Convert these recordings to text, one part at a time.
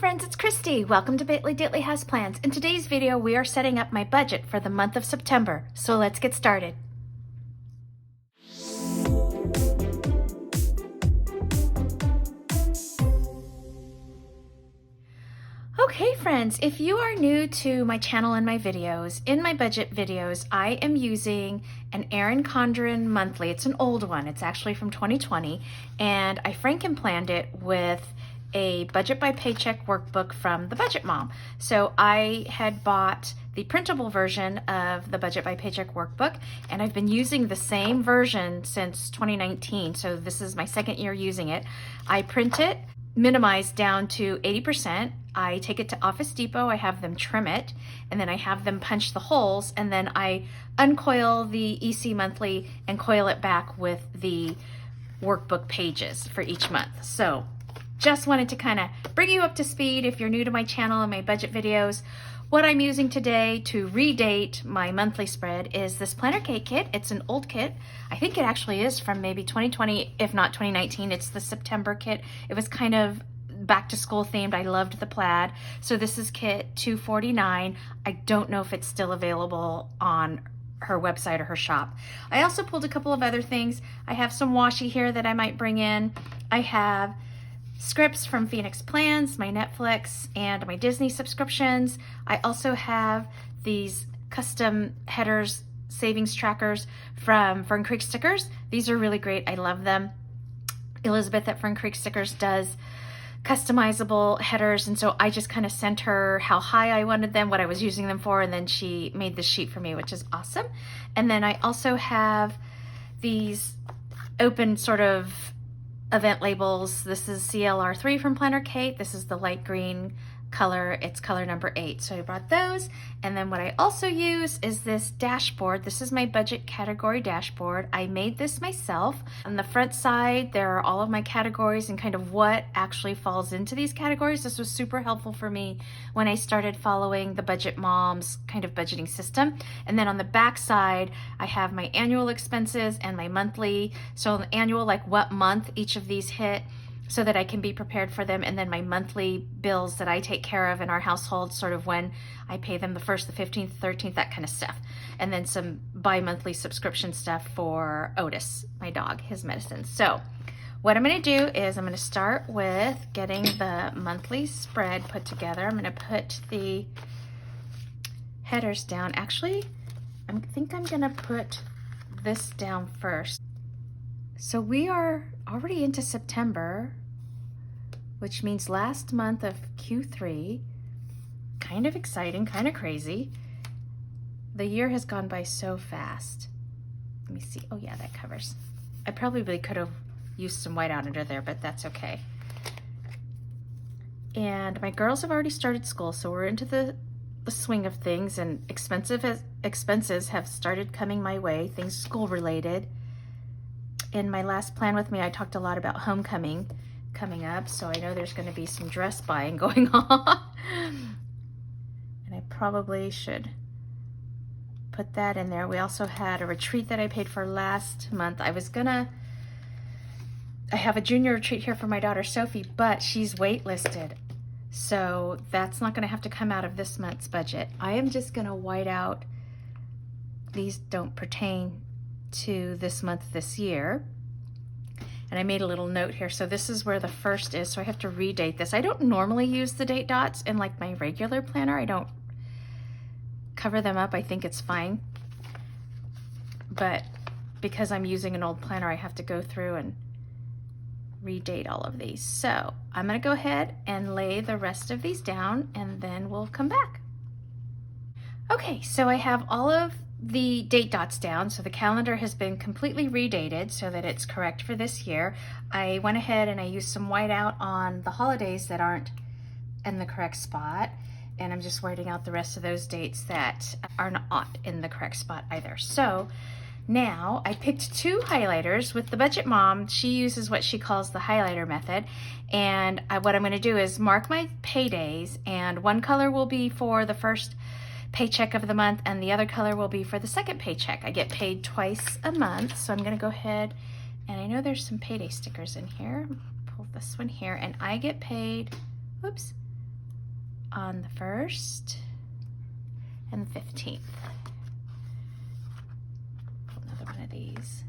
friends, it's Christy. Welcome to Bitly Ditley Has Plans. In today's video, we are setting up my budget for the month of September. So let's get started. Okay friends, if you are new to my channel and my videos, in my budget videos, I am using an Erin Condren monthly. It's an old one. It's actually from 2020, and I franken-planned it with a budget by paycheck workbook from the Budget Mom. So I had bought the printable version of the budget by paycheck workbook, and I've been using the same version since 2019. So this is my second year using it. I print it minimized down to 80%. I take it to Office Depot, I have them trim it, and then I have them punch the holes, and then I uncoil the EC monthly and coil it back with the workbook pages for each month. So just wanted to kind of bring you up to speed if you're new to my channel and my budget videos. What I'm using today to redate my monthly spread is this planner cake kit. It's an old kit. I think it actually is from maybe 2020, if not 2019. It's the September kit. It was kind of back to school themed. I loved the plaid. So this is kit 249. I don't know if it's still available on her website or her shop. I also pulled a couple of other things. I have some washi here that I might bring in. I have scripts from Phoenix Plans, my Netflix, and my Disney subscriptions. I also have these custom headers, savings trackers from Fern Creek Stickers. These are really great. I love them. Elizabeth at Fern Creek Stickers does customizable headers, and so I just kind of sent her how high I wanted them, what I was using them for, and then she made this sheet for me, which is awesome. And then I also have these open sort of event labels. This is CLR3 from Planner Kate. This is the light green color. It's color number 8. So I brought those. And then what I also use is this dashboard. This is my budget category dashboard. I made this myself. On the front side, there are all of my categories and kind of what actually falls into these categories. This was super helpful for me when I started following the Budget Mom's kind of budgeting system. And then on the back side, I have my annual expenses and my monthly. So the annual, like what month each of these hit, so that I can be prepared for them, and then my monthly bills that I take care of in our household, sort of when I pay them the 1st, the 15th, 13th, that kind of stuff. And then some bi-monthly subscription stuff for Otis, my dog, his medicine. So what I'm going to do is I'm going to start with getting the monthly spread put together. I'm going to put the headers down. Actually, I think I'm going to put this down first. So we are already into September, which means last month of Q3. Kind of exciting, kind of crazy. The year has gone by so fast. Let me see. Oh yeah, that covers. I probably could have used some white out under there, but that's okay. And my girls have already started school, so we're into the swing of things, and expenses have started coming my way, things school related. In my last plan with me, I talked a lot about homecoming coming up, so I know there's going to be some dress buying going on. And I probably should put that in there. We also had a retreat that I paid for last month. I have a junior retreat here for my daughter Sophie, but she's waitlisted, so that's not going to have to come out of this month's budget. I am just going to white out. These don't pertain to this month this year. And I made a little note here. So this is where the first is, so I have to redate this. I don't normally use the date dots in like my regular planner. I don't cover them up. I think it's fine. But because I'm using an old planner, I have to go through and redate all of these. So I'm going to go ahead and lay the rest of these down, and then we'll come back. Okay, so I have all of the date dots down, so the calendar has been completely redated so that it's correct for this year. I went ahead and I used some white out on the holidays that aren't in the correct spot, and I'm just whiting out the rest of those dates that are not in the correct spot either. So now I picked 2 highlighters. With the Budget Mom, she uses what she calls the highlighter method, and what I'm going to do is mark my paydays, and one color will be for the first paycheck of the month, and the other color will be for the second paycheck. I get paid twice a month, so I'm going to go ahead, and I know there's some payday stickers in here. Pull this one here, and I get paid, oops, on the 1st and the 15th. Another one of these.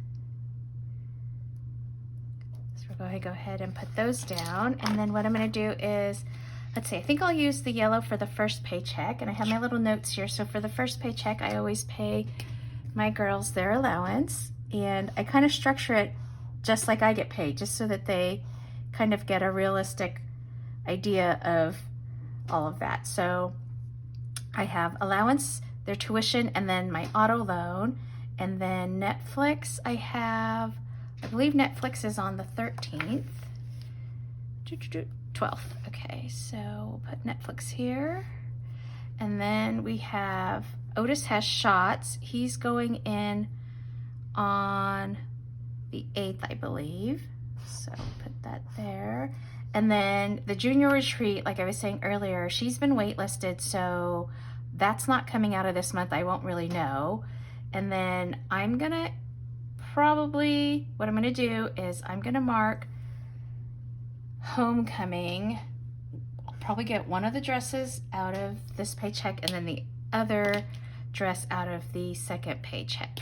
So we're going to go ahead and put those down. And then what I'm going to do is, let's see, I think I'll use the yellow for the first paycheck. And I have my little notes here. So for the first paycheck, I always pay my girls their allowance. And I kind of structure it just like I get paid, just so that they kind of get a realistic idea of all of that. So I have allowance, their tuition, and then my auto loan, and then Netflix. I believe Netflix is on the 13th, 12th. Okay, so we'll put Netflix here. And then we have, Otis has shots. He's going in on the 8th, I believe. So put that there. And then the junior retreat, like I was saying earlier, she's been waitlisted, so that's not coming out of this month. I won't really know. And then I'm gonna probably, what I'm gonna do is I'm gonna mark homecoming. I'll probably get one of the dresses out of this paycheck and then the other dress out of the second paycheck.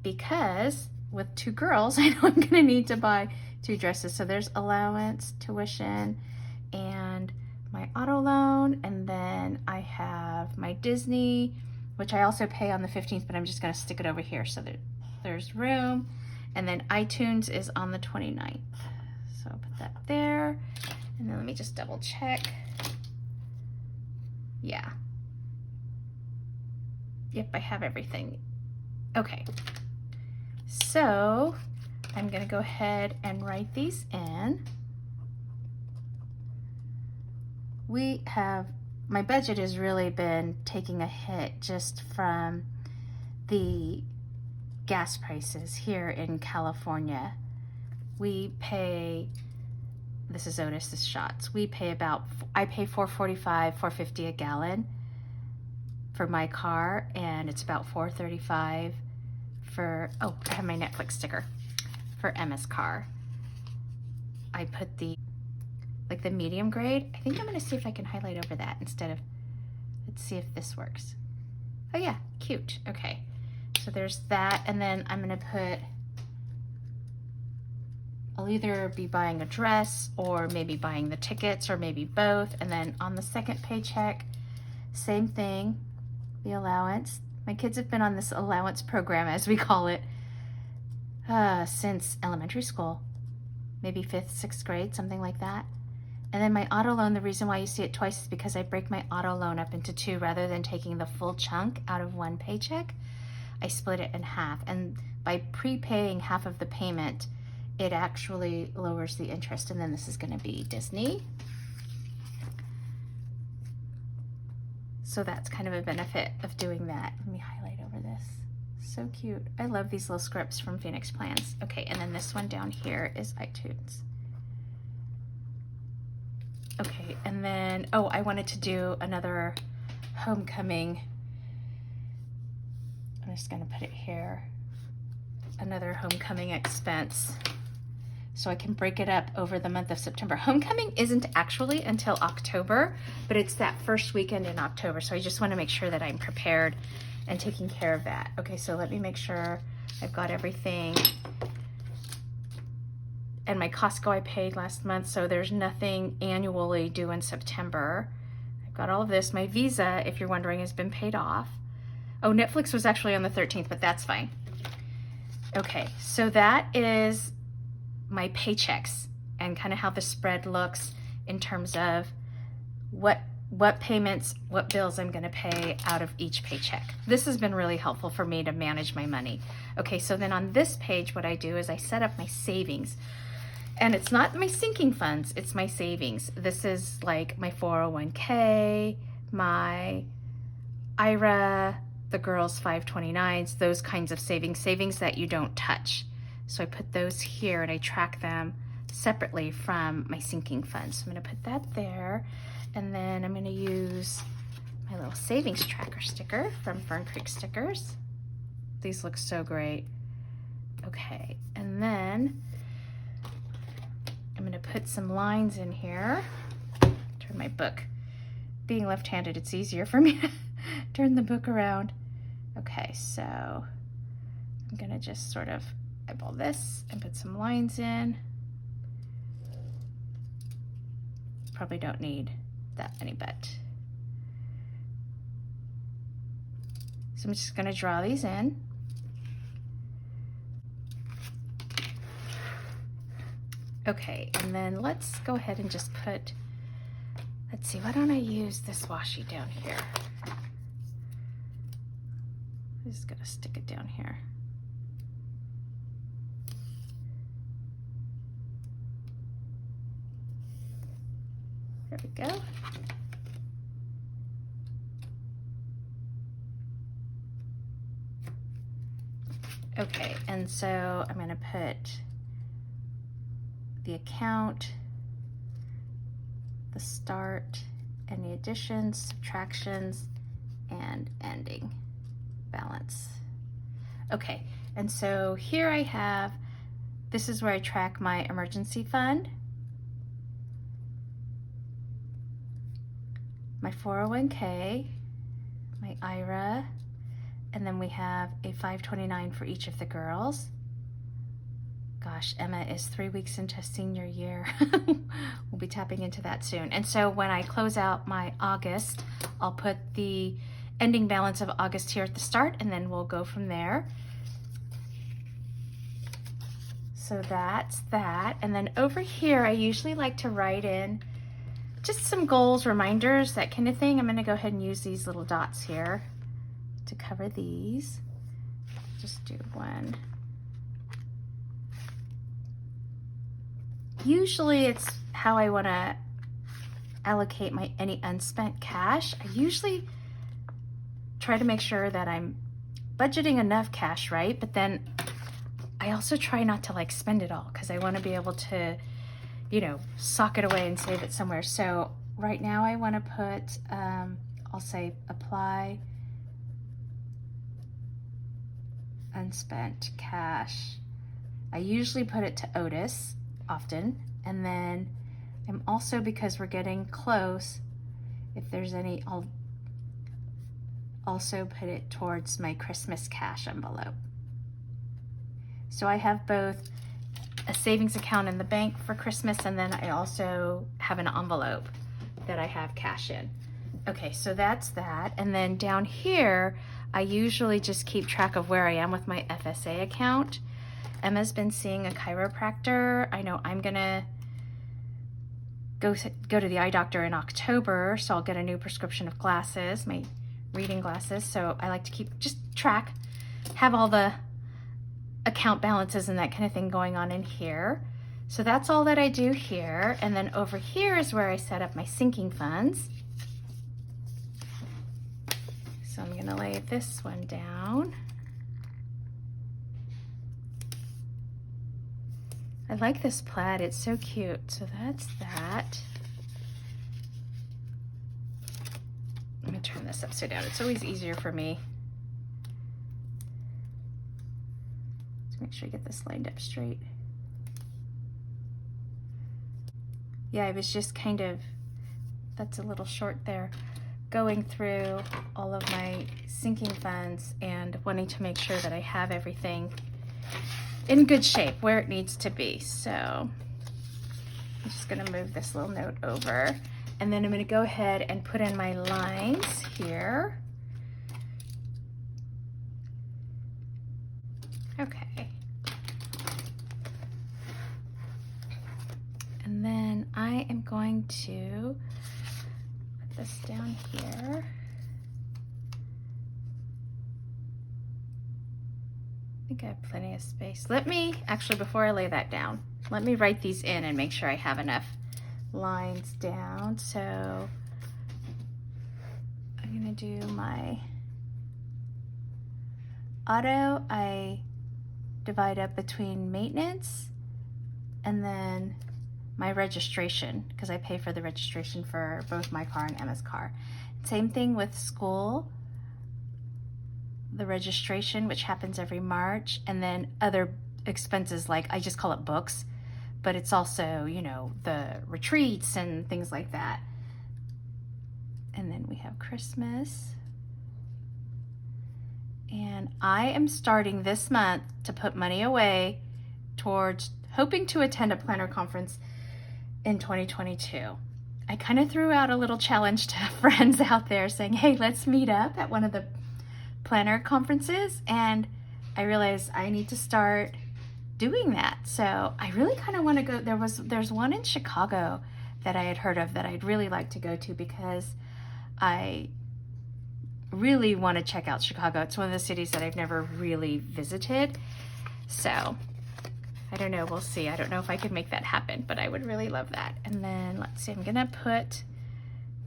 Because with 2 girls, I know I'm gonna need to buy 2 dresses. So there's allowance, tuition, and my auto loan. And then I have my Disney, which I also pay on the 15th, but I'm just gonna stick it over here so that there's room. And then iTunes is on the 29th. So I'll put that there. And then let me just double check. Yeah. Yep, I have everything. Okay. So I'm gonna go ahead and write these in. My budget has really been taking a hit just from the gas prices here in California. We pay, this is Otis's shots, I pay $4.45, $4.50 a gallon for my car, and it's about $4.35 for, oh, I have my Netflix sticker for Emma's car. I put the medium grade. I think I'm gonna see if I can highlight over that instead of, let's see if this works. Oh yeah, cute, okay. So there's that, and then I'm gonna put, I'll either be buying a dress or maybe buying the tickets or maybe both. And then on the second paycheck, same thing, the allowance. My kids have been on this allowance program, as we call it, since elementary school, maybe 5th, 6th grade, something like that. And then my auto loan, the reason why you see it twice is because I break my auto loan up into 2 rather than taking the full chunk out of one paycheck. I split it in half, and by prepaying half of the payment, it actually lowers the interest. And then this is gonna be Disney. So that's kind of a benefit of doing that. Let me highlight over this. So cute. I love these little scripts from Phoenix Plans. Okay, and then this one down here is iTunes. Okay, and then, oh, I wanted to do another homecoming. I'm just gonna put it here. Another homecoming expense, so I can break it up over the month of September. Homecoming isn't actually until October, but it's that first weekend in October. So I just want to make sure that I'm prepared and taking care of that. Okay, so let me make sure I've got everything. And my Costco I paid last month, so there's nothing annually due in September. I've got all of this. My Visa, if you're wondering, has been paid off. Oh, Netflix was actually on the 13th, but that's fine. Okay, so that is my paychecks and kind of how the spread looks in terms of what payments, what bills I'm going to pay out of each paycheck. This has been really helpful for me to manage my money. Okay, so then on this page, what I do is I set up my savings. And it's not my sinking funds, it's my savings. This is like my 401k, my IRA, the girls' 529s, those kinds of savings that you don't touch. So I put those here and I track them separately from my sinking funds. So I'm gonna put that there. And then I'm gonna use my little savings tracker sticker from Fern Creek Stickers. These look so great. Okay, and then I'm gonna put some lines in here. Turn my book being left-handed, it's easier for me to turn the book around. Okay, so I'm gonna just sort of eyeball this and put some lines in. Probably don't need that many, but. So I'm just gonna draw these in. Okay, and then let's go ahead and just put, let's see, why don't I use this washi down here? I'm just gonna stick it down here. There we go. Okay, and so I'm gonna put the account, the start, any additions, subtractions, and ending balance. Okay, and so here I have, this is where I track my emergency fund, my 401k, my IRA, and then we have a 529 for each of the girls. Gosh, Emma is 3 weeks into senior year. We'll be tapping into that soon. And so when I close out my August, I'll put the ending balance of August here at the start, and then we'll go from there. So that's that. And then over here, I usually like to write in just some goals, reminders, that kind of thing. I'm gonna go ahead and use these little dots here to cover these. Just do one. Usually it's how I want to allocate my any unspent cash. I usually try to make sure that I'm budgeting enough cash, right? But then I also try not to like spend it all, because I want to be able to, you know, sock it away and save it somewhere. So right now I want to put, I'll say apply unspent cash. I usually put it to Otis often, and then I'm also, because we're getting close, if there's any, I'll also put it towards my Christmas cash envelope. So I have both a savings account in the bank for Christmas, and then I also have an envelope that I have cash in. Okay, so that's that. And then down here, I usually just keep track of where I am with my FSA account. Emma's been seeing a chiropractor. I know I'm gonna go to the eye doctor in October, so I'll get a new prescription of glasses, my reading glasses. So I like to keep just track, have all the account balances and that kind of thing going on in here. So that's all that I do here. And then over here is where I set up my sinking funds. So I'm gonna lay this one down. I like this plaid, it's so cute. So that's that. Let me turn this upside down. It's always easier for me to make sure I get this lined up straight. Yeah, I was just kind of, that's a little short there, going through all of my sinking funds and wanting to make sure that I have everything in good shape where it needs to be. So I'm just gonna move this little note over, and then I'm gonna go ahead and put in my lines here. Okay. And then I am going to put this down here. I think I have plenty of space. Let me, actually before I lay that down, let me write these in and make sure I have enough lines down. So I'm gonna do my auto, I divide up between maintenance and then my registration, because I pay for the registration for both my car and Emma's car. Same thing with school, the registration, which happens every March, and then other expenses, like I just call it books, but it's also, you know, the retreats and things like that. we have Christmas. And I am starting this month to put money away towards hoping to attend a planner conference in 2022. I kind of threw out a little challenge to friends out there saying, hey, let's meet up at one of the planner conferences. And I realized I need to start doing that. So I really kind of want to go. There's one in Chicago that I had heard of that I'd really like to go to because I really want to check out Chicago. It's one of the cities that I've never really visited. So I don't know, we'll see. I don't know if I could make that happen, but I would really love that. And then let's see, I'm gonna put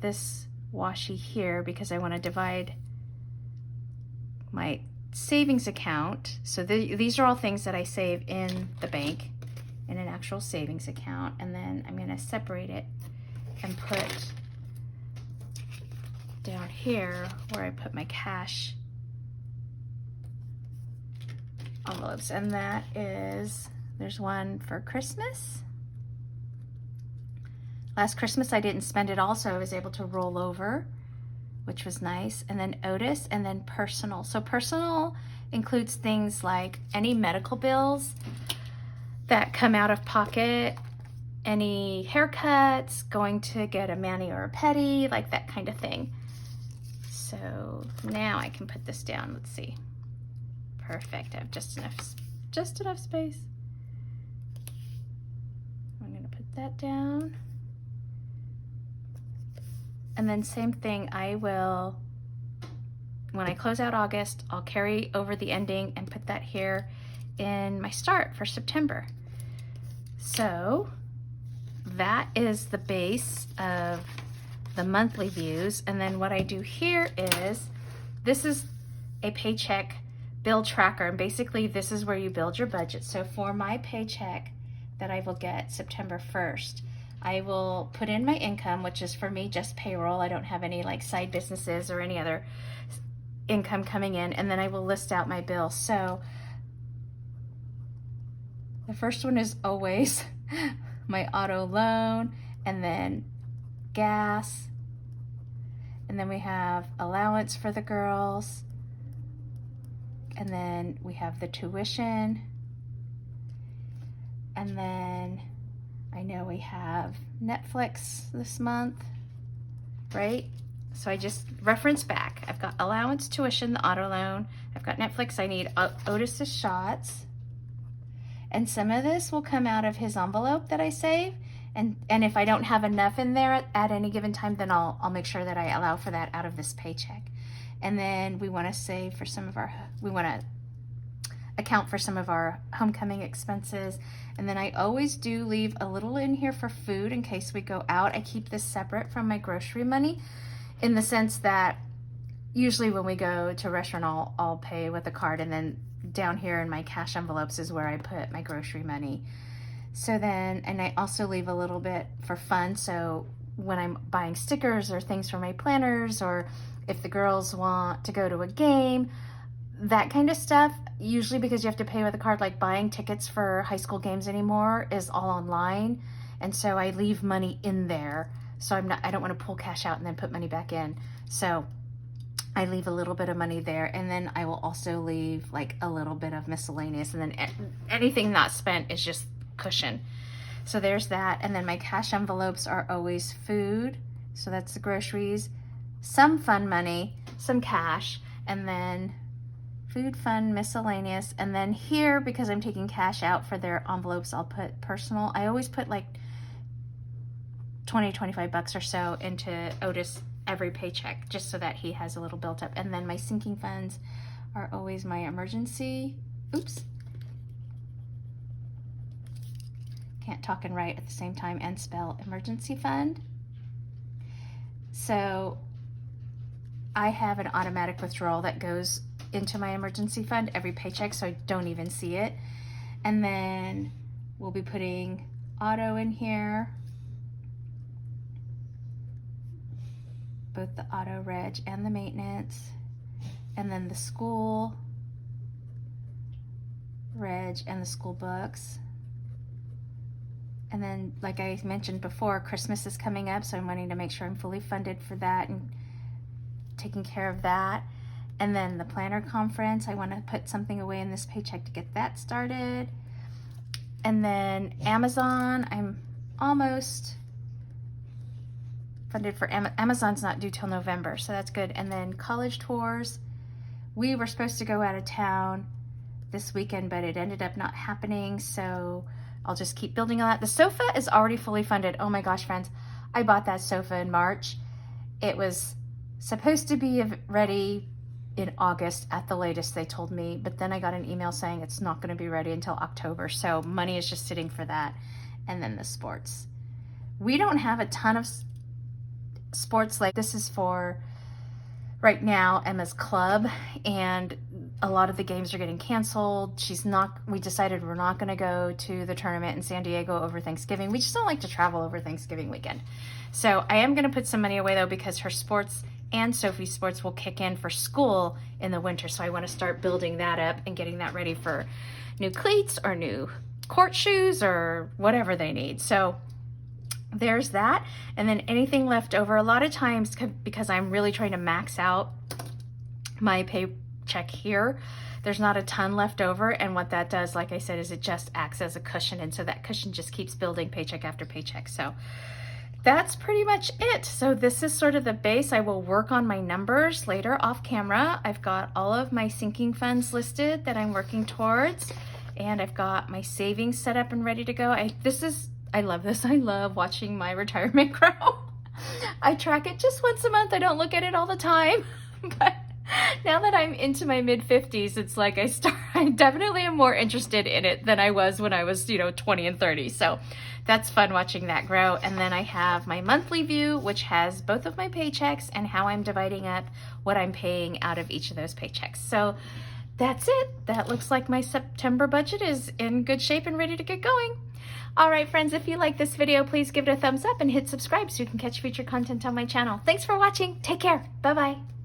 this washi here because I want to divide my savings account. So these are all things that I save in the bank in an actual savings account. And then I'm gonna separate it and put down here where I put my cash envelopes. And that is, there's one for Christmas. Last Christmas I didn't spend it all, so I was able to roll over, which was nice. And then Otis, and then personal. So personal includes things like any medical bills that come out of pocket, any haircuts, going to get a mani or a pedi, like that kind of thing. So now I can put this down. Let's see. Perfect. I have just enough space. I'm going to put that down. And then same thing, I will, when I close out August, I'll carry over the ending and put that here in my start for September. So that is the base of the monthly views. And then what I do here is, this is a paycheck bill tracker. And basically this is where you build your budget. So for my paycheck that I will get September 1st, I will put in my income, which is for me just payroll. I don't have any like side businesses or any other income coming in. And then I will list out my bills. So the first one is always my auto loan, and then gas, and then we have allowance for the girls, and then we have the tuition, and then I know we have Netflix this month, right? So I just reference back. I've got allowance, tuition, the auto loan, I've got Netflix, I need Otis's shots, and some of this will come out of his envelope that I save. And if I don't have enough in there at any given time, then I'll make sure that I allow for that out of this paycheck. And then we want to save for some of our, we want to account for some of our homecoming expenses. And then I always do leave a little in here for food in case we go out. I keep this separate from my grocery money, in the sense that usually when we go to a restaurant, I'll pay with a card, and then down here in my cash envelopes is where I put my grocery money. So then, and I also leave a little bit for fun. So when I'm buying stickers or things for my planners, or if the girls want to go to a game, that kind of stuff, usually because you have to pay with a card, like buying tickets for high school games anymore is all online. And so I leave money in there. So I don't want to pull cash out and then put money back in. So I leave a little bit of money there, and then I will also leave like a little bit of miscellaneous, and then anything not spent is just cushion. So there's that. And then my cash envelopes are always food. So that's the groceries, some fun money, some cash, and then food, fun, miscellaneous. And then here, because I'm taking cash out for their envelopes, I'll put personal. I always put like 20, 25 bucks or so into Otis every paycheck, just so that he has a little built up. And then my sinking funds are always my emergency. Oops. Can't talk and write at the same time and spell emergency fund. So I have an automatic withdrawal that goes into my emergency fund every paycheck, so I don't even see it. And then we'll be putting auto in here, both the auto reg and the maintenance, and then the school reg and the school books. And then, like I mentioned before, Christmas is coming up, so I'm wanting to make sure I'm fully funded for that and taking care of that. And then the planner conference, I want to put something away in this paycheck to get that started. And then Amazon, I'm almost funded for Amazon's not due till November, so that's good. And then college tours, we were supposed to go out of town this weekend, but it ended up not happening, so I'll just keep building on that. The sofa is already fully funded. Oh my gosh, friends, I bought that sofa in March. It was supposed to be ready in August at the latest, they told me, but then I got an email saying it's not going to be ready until October, so money is just sitting for that. And then the sports. We don't have a ton of sports. Like, this is for right now Emma's club, and a lot of the games are getting canceled. We decided we're not going to go to the tournament in San Diego over Thanksgiving. We just don't like to travel over Thanksgiving weekend. So I am going to put some money away though, because her sports and Sophie's sports will kick in for school in the winter. So I want to start building that up and getting that ready for new cleats or new court shoes or whatever they need. So there's that. And then anything left over, a lot of times, because I'm really trying to max out my paycheck here, there's not a ton left over. And what that does, like I said, is it just acts as a cushion. And so that cushion just keeps building paycheck after paycheck. So that's pretty much it. So this is sort of the base. I will work on my numbers later off camera. I've got all of my sinking funds listed that I'm working towards, and I've got my savings set up and ready to go. I love this. I love watching my retirement grow. I track it just once a month. I don't look at it all the time, but now that I'm into my mid-50s, it's like I definitely am more interested in it than I was when I was, 20 and 30. So that's fun watching that grow. And then I have my monthly view, which has both of my paychecks and how I'm dividing up what I'm paying out of each of those paychecks. So that's it. That looks like my September budget is in good shape and ready to get going. All right, friends, if you like this video, please give it a thumbs up and hit subscribe so you can catch future content on my channel. Thanks for watching. Take care. Bye-bye.